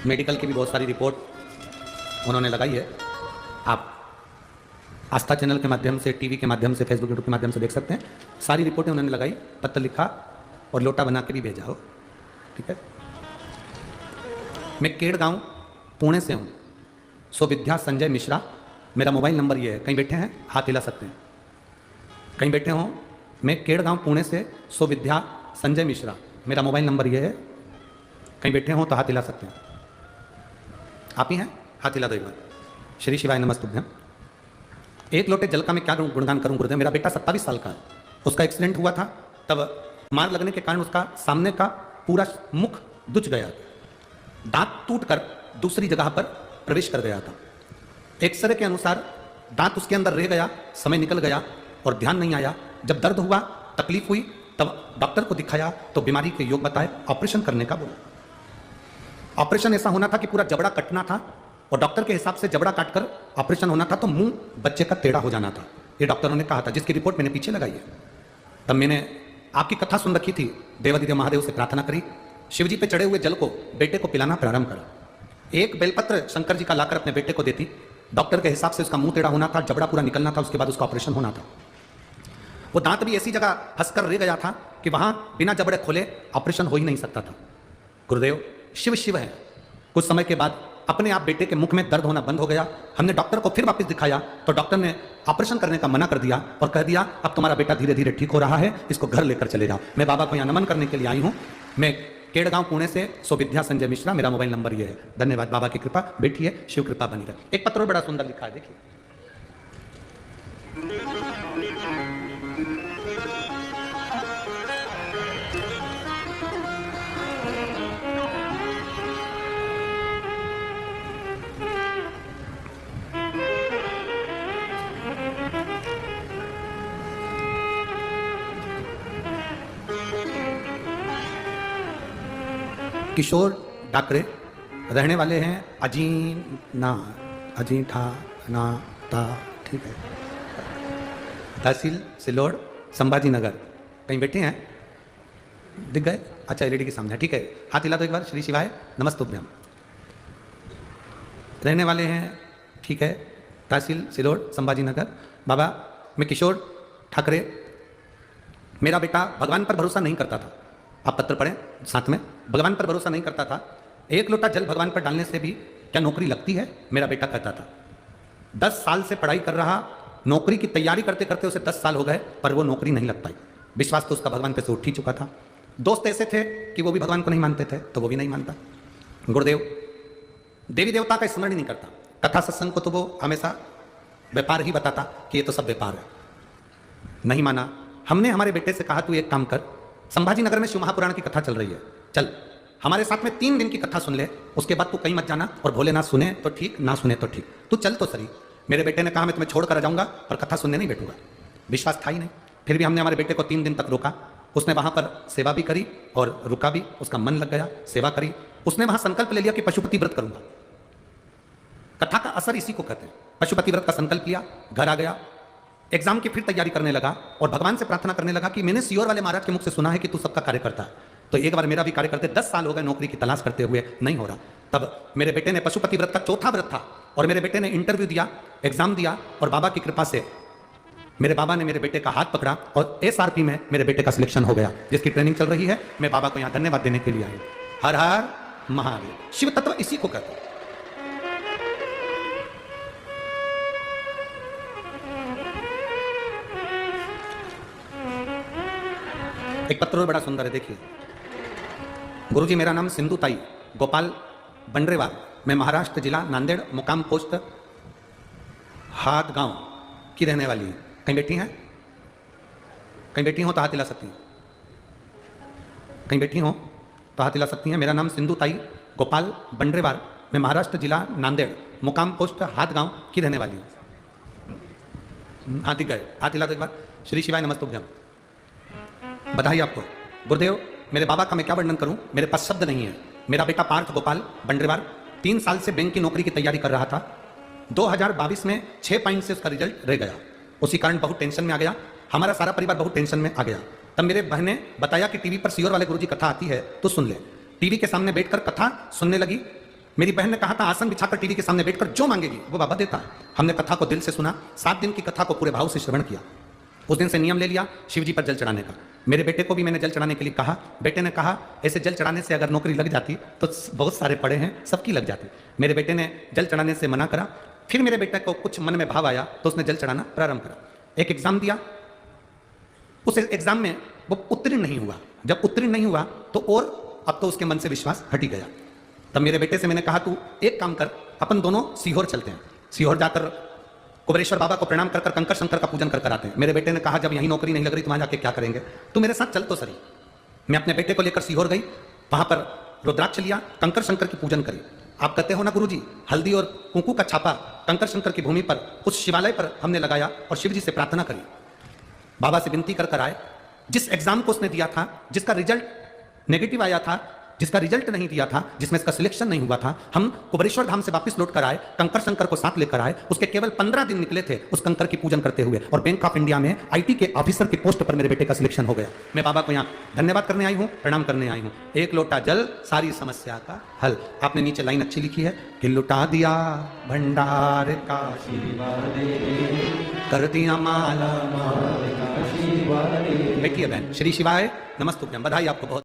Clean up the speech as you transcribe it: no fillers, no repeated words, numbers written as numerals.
Medical की भी बहुत सारी रिपोर्ट उन्होंने लगाई है। आप आस्था चैनल के माध्यम से, टीवी के माध्यम से, फेसबुक यूट्यूब के माध्यम से देख सकते हैं। सारी रिपोर्टें उन्होंने लगाई, पत्र लिखा और लोटा बना के भी भेजा हो। ठीक है। मैं केड़ गांव पुणे से हूँ, विद्या संजय मिश्रा मेरा मोबाइल नंबर ये है। कहीं बैठे हैं हाथ हिला सकते हैं, कहीं बैठे हों। मैं केड़ गांव पुणे से विद्या संजय मिश्रा मेरा मोबाइल नंबर ये है। कहीं बैठे हों तो हाथ हिला सकते हैं। आप ही हैं? हाथ हिला दो एक बार। श्री शिवाय नमस्तुभ्यम। एक लोटे जल का मैं क्या गुणगान करूं गुरुदेव। मेरा बेटा 27 साल का है, उसका एक्सीडेंट हुआ था, तब मार लगने के कारण उसका सामने का पूरा मुख दुच गया, दांत टूटकर दूसरी जगह पर प्रवेश कर गया था। एक्सरे के अनुसार दांत उसके अंदर रह गया, समय निकल गया और ध्यान नहीं आया। जब दर्द हुआ, तकलीफ हुई, तब डॉक्टर को दिखाया तो बीमारी के योग बताए, ऑपरेशन करने का बोला। ऑपरेशन ऐसा होना था कि पूरा जबड़ा कटना था और डॉक्टर के हिसाब से जबड़ा काटकर ऑपरेशन होना था तो मुंह बच्चे का टेढ़ा हो जाना था, ये डॉक्टरों ने कहा था, जिसकी रिपोर्ट मैंने पीछे लगाई है। तब मैंने आपकी कथा सुन रखी थी, देवादिदेव महादेव से प्रार्थना करी, शिवजी पे चढ़े हुए जल को बेटे को पिलाना प्रारंभ करा। एक बेलपत्र शंकर जी का लाकर अपने बेटे को देती। डॉक्टर के हिसाब से उसका मुंह टेढ़ा होना था, जबड़ा पूरा निकलना था, उसके बाद उसका ऑपरेशन होना था। वो दांत भी ऐसी जगह फंसकर रह गया था कि वहां बिना जबड़े खोले ऑपरेशन हो ही नहीं सकता था। गुरुदेव शिव शिव है। कुछ समय के बाद अपने आप बेटे के मुख में दर्द होना बंद हो गया। हमने डॉक्टर को फिर वापस दिखाया तो डॉक्टर ने ऑपरेशन करने का मना कर दिया और कह दिया अब तुम्हारा बेटा धीरे धीरे ठीक हो रहा है, इसको घर लेकर चले जाओ। मैं बाबा को यहाँ नमन करने के लिए आई हूँ। मैं केड़गांव पुणे से विद्या संजय मिश्रा, मेरा मोबाइल नंबर ये है। धन्यवाद, बाबा की कृपा बैठिए, शिव कृपा बनी रहे। एक पत्र बड़ा सुंदर लिखा है, देखिए। किशोर डाकरे रहने वाले हैं अजीठा ना ता, ठीक है, तहसील सिलोड़, संभाजी नगर। कहीं बैठे हैं? दिख गए? अच्छा, एलईडी के सामने, ठीक है। हाथ हिला दो एक बार। श्री शिवाय नमस्तुभ्यम। रहने वाले हैं, ठीक है, तहसील सिलोड़, संभाजी नगर। बाबा मैं किशोर ठाकरे, मेरा बेटा भगवान पर भरोसा नहीं करता था। आप पत्र पढ़ें साथ में। भगवान पर भरोसा नहीं करता था। एक लोटा जल भगवान पर डालने से भी क्या नौकरी लगती है, मेरा बेटा कहता था। 10 साल से पढ़ाई कर रहा, नौकरी की तैयारी करते करते उसे 10 साल हो गए पर वो नौकरी नहीं लग पाई। विश्वास तो उसका भगवान पे से उठ ही चुका था। दोस्त ऐसे थे कि वो भी भगवान को नहीं मानते थे तो वो भी नहीं मानता। गुरुदेव देवी देवता का स्मरण ही नहीं करता। कथा सत्संग को तो वो हमेशा व्यापार ही बताता कि ये तो सब व्यापार है। नहीं माना। हमने हमारे बेटे से कहा तू एक काम कर, संभाजी नगर में शिव महापुराण की कथा चल रही है, चल हमारे साथ में 3 दिन की कथा सुन ले, उसके बाद तू कहीं मत जाना और भोलेनाथ सुने तो ठीक, ना सुने तो ठीक, तू चल तो सही। मेरे बेटे ने कहा मैं तुम्हें छोड़ कर जाऊंगा और कथा सुनने नहीं बैठूंगा। विश्वास था ही नहीं। फिर भी हमने हमारे बेटे को 3 दिन तक रोका। उसने वहां पर सेवा भी करी और रुका भी, उसका मन लग गया, सेवा करी। उसने वहां संकल्प ले लिया कि पशुपति व्रत करूंगा। कथा का असर इसी को कहते हैं। पशुपति व्रत का संकल्प लिया, घर आ गया, एग्जाम की फिर तैयारी करने लगा और भगवान से प्रार्थना करने लगा कि मैंने सियोर वाले महाराज के मुख से सुना है कि तू सबका कार्य करता है, तो एक बार मेरा भी कार्य करते। 10 साल हो गए नौकरी की तलाश करते हुए, नहीं हो रहा। तब मेरे बेटे ने, पशुपति व्रत का 4था व्रत था और मेरे बेटे ने इंटरव्यू दिया, एग्जाम दिया और बाबा की कृपा से मेरे बाबा ने मेरे बेटे का हाथ पकड़ा और एसआरपी में मेरे बेटे का सिलेक्शन हो गया, जिसकी ट्रेनिंग चल रही है। मैं बाबा को यहाँ धन्यवाद देने के लिए आई। हर हर महादेव। शिव तत्व इसी को कहते हैं। एक पत्र बड़ा सुंदर है, देखिए। गुरुजी मेरा नाम सिंधु ताई गोपाल बंडरेवाल, मैं महाराष्ट्र जिला नांदेड़ मुकाम पोस्ट हाथगांव की रहने वाली है। कहीं बैठी हैं? कहीं बैठी हो तो हाथ हिला सकती हैं। कहीं बैठी हो तो हाथ हिला सकती हैं। मेरा नाम सिंधु ताई गोपाल बंडरेवाल, मैं महाराष्ट्र जिला नांदेड़ मुकाम पोस्ट हाथगांव की रहने वाली हूँ। हाथ गए, हाथ हिला दो एक बार। श्री शिवाय नमस्तुभ्यम। बधाई आपको। गुरुदेव मेरे बाबा का मैं क्या वर्णन करूं, मेरे पास शब्द नहीं है। मेरा बेटा पार्थ गोपाल बंडरेवाल 3 साल से बैंक की नौकरी की तैयारी कर रहा था। 2022 में 6 पॉइंट से उसका रिजल्ट रह गया। उसी कारण बहुत टेंशन में आ गया। हमारा सारा परिवार बहुत टेंशन में आ गया। तब मेरे बहन ने बताया कि टीवी पर सियोर वाले गुरुजी कथा आती है तो सुन ले। टीवी के सामने बैठकर कथा सुनने लगी। मेरी बहन ने कहा था आसन बिछाकर टीवी के सामने बैठकर जो मांगेगी वो बाबा देता है। हमने कथा को दिल से सुना, 7 दिन की कथा को पूरे भाव से श्रवण किया। उस दिन से नियम ले लिया शिव जी पर जल चढ़ाने का। मेरे बेटे को भी मैंने जल चढ़ाने के लिए कहा। बेटे ने कहा ऐसे जल चढ़ाने से अगर नौकरी लग जाती तो बहुत सारे पड़े हैं, सबकी लग जाती। मेरे बेटे ने जल चढ़ाने से मना करा। फिर मेरे बेटे को कुछ मन में भाव आया तो उसने जल चढ़ाना प्रारंभ करा। एक एग्जाम दिया, उस एग्जाम में वो उत्तीर्ण नहीं हुआ। जब उत्तीर्ण नहीं हुआ तो और अब तो उसके मन से विश्वास हट ही गया। तब मेरे बेटे से मैंने कहा तू एक काम कर, अपन दोनों सीहोर चलते हैं। सीहोर जाकर कुबेरेश्वर बाबा को प्रणाम कर कंकर शंकर का पूजन कर आते हैं। मेरे बेटे ने कहा जब यहीं नौकरी नहीं लग रही तो वहां जाके क्या करेंगे, तू मेरे साथ चल तो सही। मैं अपने बेटे को लेकर सीहोर गई, वहां पर रुद्राक्ष लिया, कंकर शंकर की पूजन करी। आप कहते हो ना गुरुजी, हल्दी और कुंकू का छापा कंकर शंकर की भूमि पर उस शिवालय पर हमने लगाया और शिव जी से प्रार्थना करी, बाबा से विनती कर आए। जिस एग्जाम को उसने दिया था, जिसका रिजल्ट नेगेटिव आया था, जिसका रिजल्ट नहीं दिया था, जिसमें इसका सिलेक्शन नहीं हुआ था, हम कुबेरेश्वर धाम से वापस लौट कर आए, कंकर शंकर को साथ लेकर आए। उसके केवल 15 दिन निकले थे उस कंकर की पूजन करते हुए और बैंक ऑफ इंडिया में आईटी के ऑफिसर की पोस्ट पर मेरे बेटे का सिलेक्शन हो गया। मैं बाबा को यहाँ धन्यवाद करने आई हूँ, प्रणाम करने आई हूँ। एक लोटा जल सारी समस्या का हल। आपने नीचे लाइन अच्छी लिखी है कि लुटा दिया भंडार का कर दिया माला। बैठिए बहन। श्री शिवाय नमस्तुभ्यम। बधाई आपको बहुत।